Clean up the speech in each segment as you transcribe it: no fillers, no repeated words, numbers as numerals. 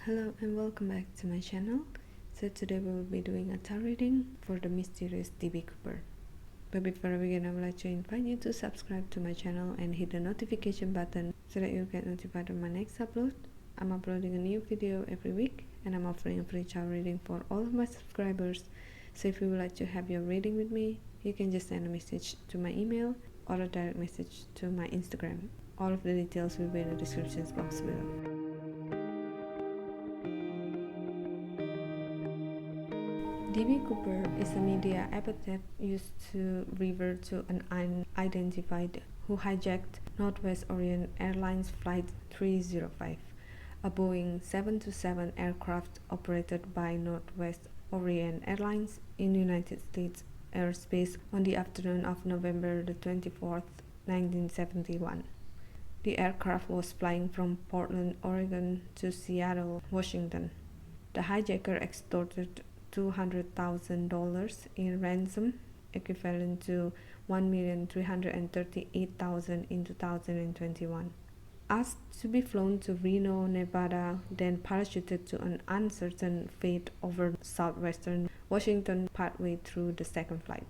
Hello and welcome back to my channel. So today we will be doing a tarot reading for the mysterious DB Cooper. But before I begin, I would like to invite you to subscribe to my channel and hit the notification button so that you get notified of my next upload. I'm uploading a new video every week and I'm offering a free tarot reading for all of my subscribers. So if you would like to have your reading with me, you can just send a message to my email or a direct message to my Instagram. All of the details will be in the description box below. DB Cooper is a media epithet used to refer to an unidentified who hijacked Northwest Orient Airlines Flight 305, a Boeing 727 aircraft operated by Northwest Orient Airlines in United States airspace on the afternoon of November the 24th, 1971. The aircraft was flying from Portland, Oregon to Seattle, Washington. The hijacker extorted $200,000 in ransom, equivalent to $1,338,000 in 2021. Asked to be flown to Reno, Nevada, then parachuted to an uncertain fate over southwestern Washington partway through the second flight.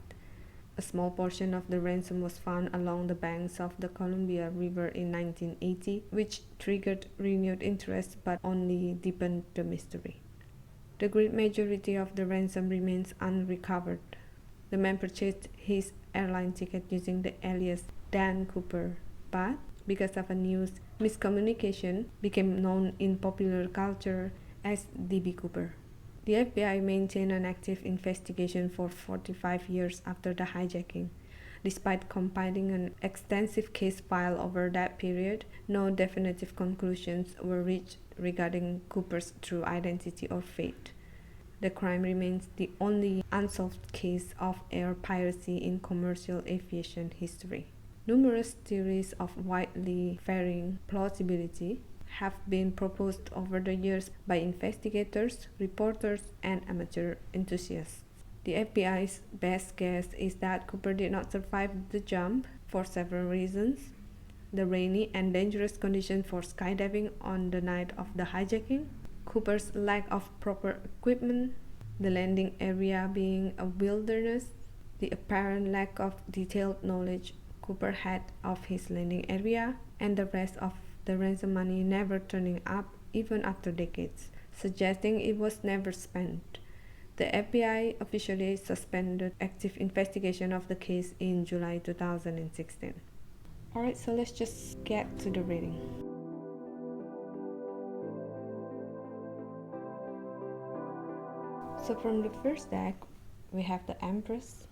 A small portion of the ransom was found along the banks of the Columbia River in 1980, which triggered renewed interest but only deepened the mystery. The great majority of the ransom remains unrecovered. The man purchased his airline ticket using the alias Dan Cooper, but because of a news miscommunication, became known in popular culture as DB Cooper. The FBI maintained an active investigation for 45 years after the hijacking. Despite compiling an extensive case file over that period, no definitive conclusions were reached regarding Cooper's true identity or fate. The crime remains the only unsolved case of air piracy in commercial aviation history. Numerous theories of widely varying plausibility have been proposed over the years by investigators, reporters, and amateur enthusiasts. The FBI's best guess is that Cooper did not survive the jump for several reasons: the rainy and dangerous conditions for skydiving on the night of the hijacking, Cooper's lack of proper equipment, the landing area being a wilderness, the apparent lack of detailed knowledge Cooper had of his landing area, and the rest of the ransom money never turning up even after decades, suggesting it was never spent. The FBI officially suspended active investigation of the case in July 2016. Alright, so let's just get to the reading. So from the first deck, we have the Empress,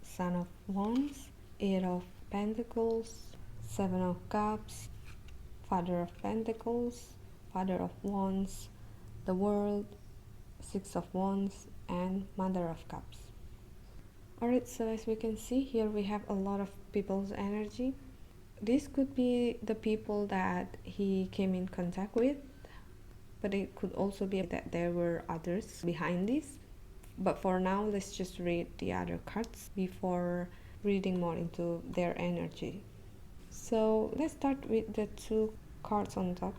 Son of Wands, Eight of Pentacles, Seven of Cups, Father of Pentacles, Father of Wands, the World, Six of Wands, and Mother of Cups. Alright, so as we can see here, we have a lot of people's energy. This could be the people that he came in contact with, but it could also be that there were others behind this. But for now, let's just read the other cards before reading more into their energy. So let's start with the two cards on top.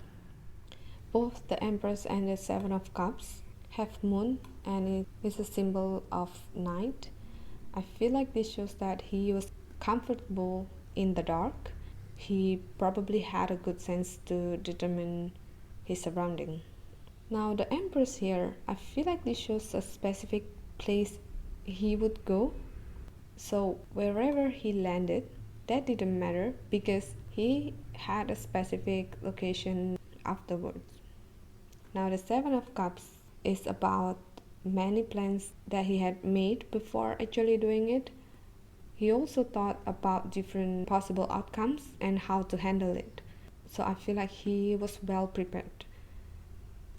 Both the Empress and the Seven of Cups have moon, and it is a symbol of night. I feel like this shows that he was comfortable in the dark. He probably had a good sense to determine his surrounding. Now the Empress here, I feel like this shows a specific place he would go. So wherever he landed, that didn't matter because he had a specific location afterwards. Now the Seven of Cups is about many plans that he had made before actually doing it. He also thought about different possible outcomes and how to handle it. So I feel like he was well prepared.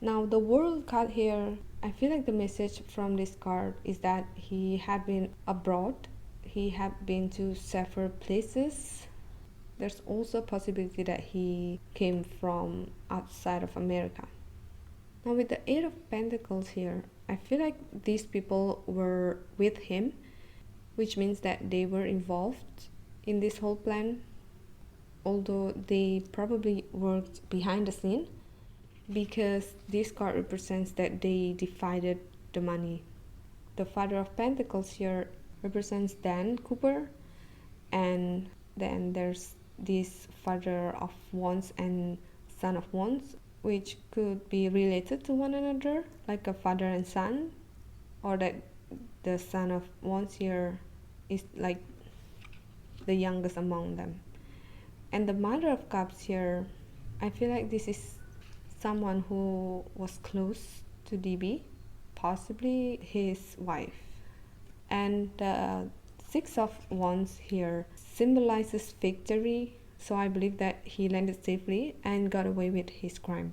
Now the World card here, I feel like the message from this card is that he had been abroad. He had been to several places. There's also a possibility that he came from outside of America. Now with the Eight of Pentacles here, I feel like these people were with him, which means that they were involved in this whole plan, although they probably worked behind the scene. because this card represents that they divided the money. The Father of Pentacles here represents Dan Cooper, and then there's this Father of Wands and Son of Wands, which could be related to one another, like a father and son, or that the Son of Wands here is like the youngest among them. And the Mother of Cups here, I feel like this is someone who was close to DB, possibly his wife. And the Six of Wands here symbolizes victory, so I believe that he landed safely and got away with his crime.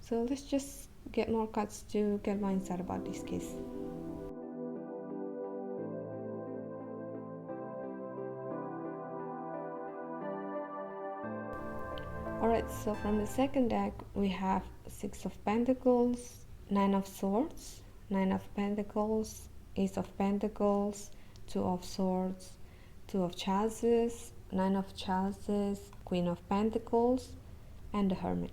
So let's just get more cards to get my insight about this case. Alright, so from the second deck we have Six of Pentacles, Nine of Swords, Nine of Pentacles, Ace of Pentacles, Two of Swords, Two of Chalices, Nine of Chalices, Queen of Pentacles, and the Hermit.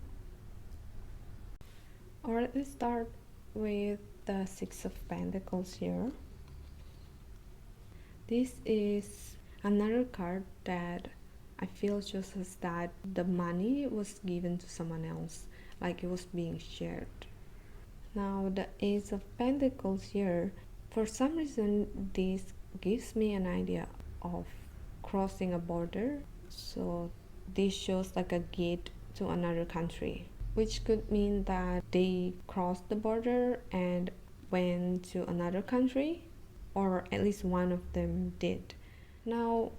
Alright, let's start with the Six of Pentacles here. This is another card that I feel shows us that the money was given to someone else, like it was being shared. Now the Ace of Pentacles here, for some reason this gives me an idea of crossing a border. So this shows like a gate to another country, which could mean that they crossed the border and went to another country, or at least one of them did. Now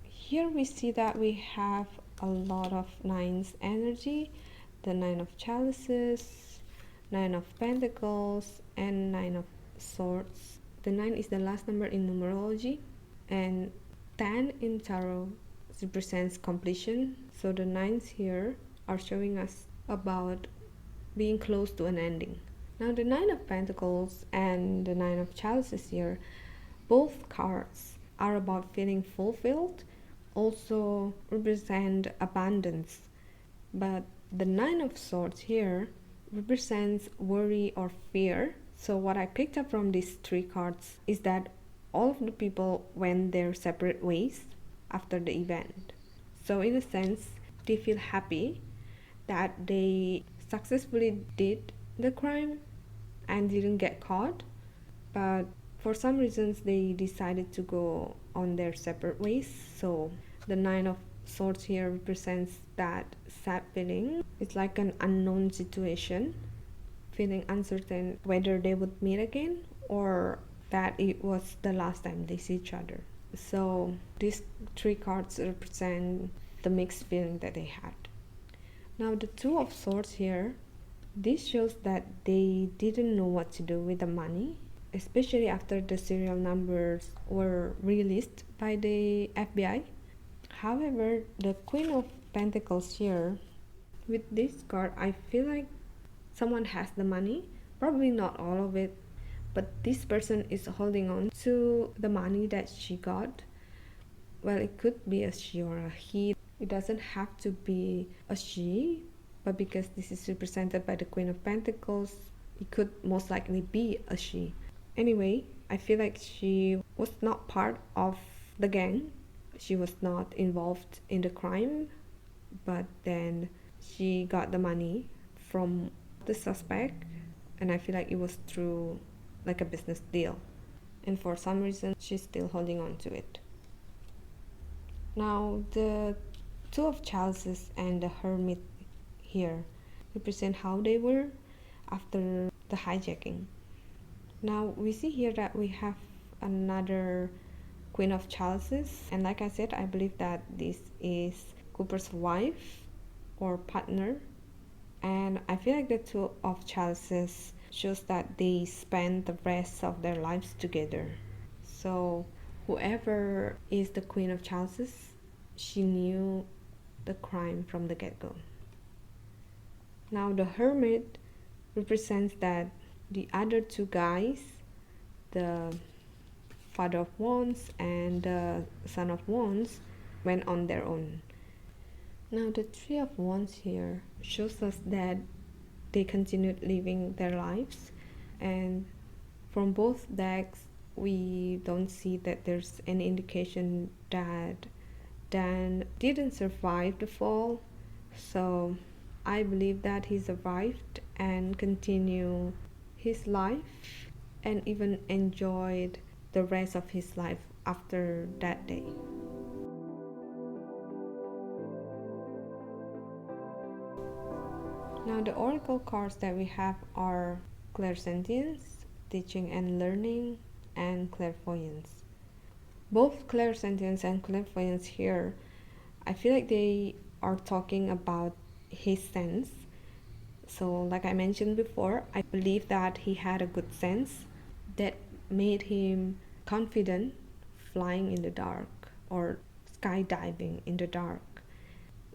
here we see that we have a lot of nines energy, the Nine of Chalices, Nine of Pentacles, and Nine of Swords. The 9 is the last number in numerology, and 10 in tarot represents completion. So the 9s here are showing us about being close to an ending. Now the Nine of Pentacles and the Nine of Chalices here, both cards are about feeling fulfilled, also represent abundance. But the Nine of Swords here represents worry or fear. So what I picked up from these three cards is that all of the people went their separate ways after the event. So in a sense, they feel happy that they successfully did the crime and didn't get caught, but for some reasons they decided to go on their separate ways. So the Nine of Swords here represents that sad feeling. It's like an unknown situation, feeling uncertain whether they would meet again or that it was the last time they see each other. So these three cards represent the mixed feeling that they had. Now the Two of Swords here, this shows that they didn't know what to do with the money, especially after the serial numbers were released by the FBI. However, the Queen of Pentacles here, with this card, I feel like someone has the money, probably not all of it, but this person is holding on to the money that she got. Well, it could be a she or a he. It doesn't have to be a she, but because this is represented by the Queen of Pentacles, it could most likely be a she. Anyway, I feel like she was not part of the gang. She was not involved in the crime, but then she got the money from the suspect, and I feel like it was through like a business deal, and for some reason she's still holding on to it. Now the Two of Chalices and the Hermit here represent how they were after the hijacking. Now we see here that we have another Queen of Chalices, and like I said, I believe that this is Cooper's wife or partner, and I feel like the Two of Chalices shows that they spend the rest of their lives together. So whoever is the Queen of Chalices, she knew the crime from the get-go. Now the Hermit represents that the other two guys, the Father of Wands and the Son of Wands, went on their own. Now the Three of Wands here shows us that they continued living their lives. And from both decks, we don't see that there's any indication that Dan didn't survive the fall. So I believe that he survived and continued his life and even enjoyed the rest of his life after that day. Now the oracle cards that we have are clairsentience, teaching and learning, and clairvoyance. Both clairsentience and clairvoyance here, I feel like they are talking about his sense. So like I mentioned before, I believe that he had a good sense that made him confident flying in the dark or skydiving in the dark.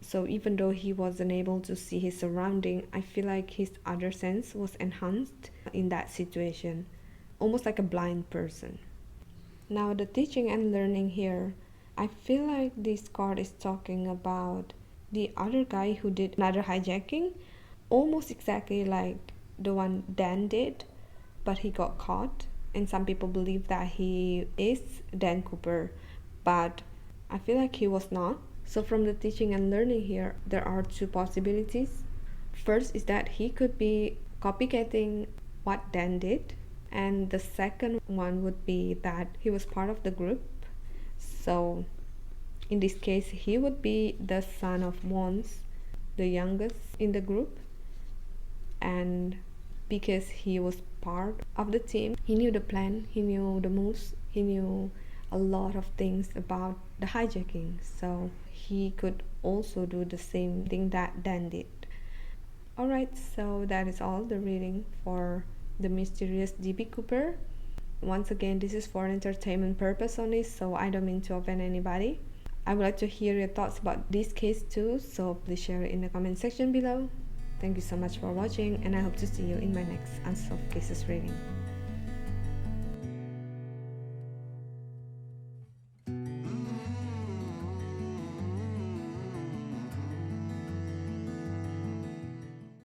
So even though he wasn't able to see his surrounding, I feel like his other sense was enhanced in that situation, almost like a blind person. Now the teaching and learning here, I feel like this card is talking about the other guy who did another hijacking, almost exactly like the one Dan did, but he got caught, and some people believe that he is Dan Cooper, but I feel like he was not. So from the teaching and learning here, there are two possibilities. First is that he could be copycatting what Dan did, and the second one would be that he was part of the group. So in this case, he would be the son of Wons, the youngest in the group, and because he was part of the team, he knew the plan, he knew the moves, he knew a lot of things about the hijacking, so he could also do the same thing that Dan did. Alright, so that is all the reading for the mysterious DB Cooper. Once again, this is for entertainment purpose only, so I don't mean to offend anybody. I would like to hear your thoughts about this case too, so please share it in the comment section below. Thank you so much for watching, and I hope to see you in my next Unsolved Cases reading.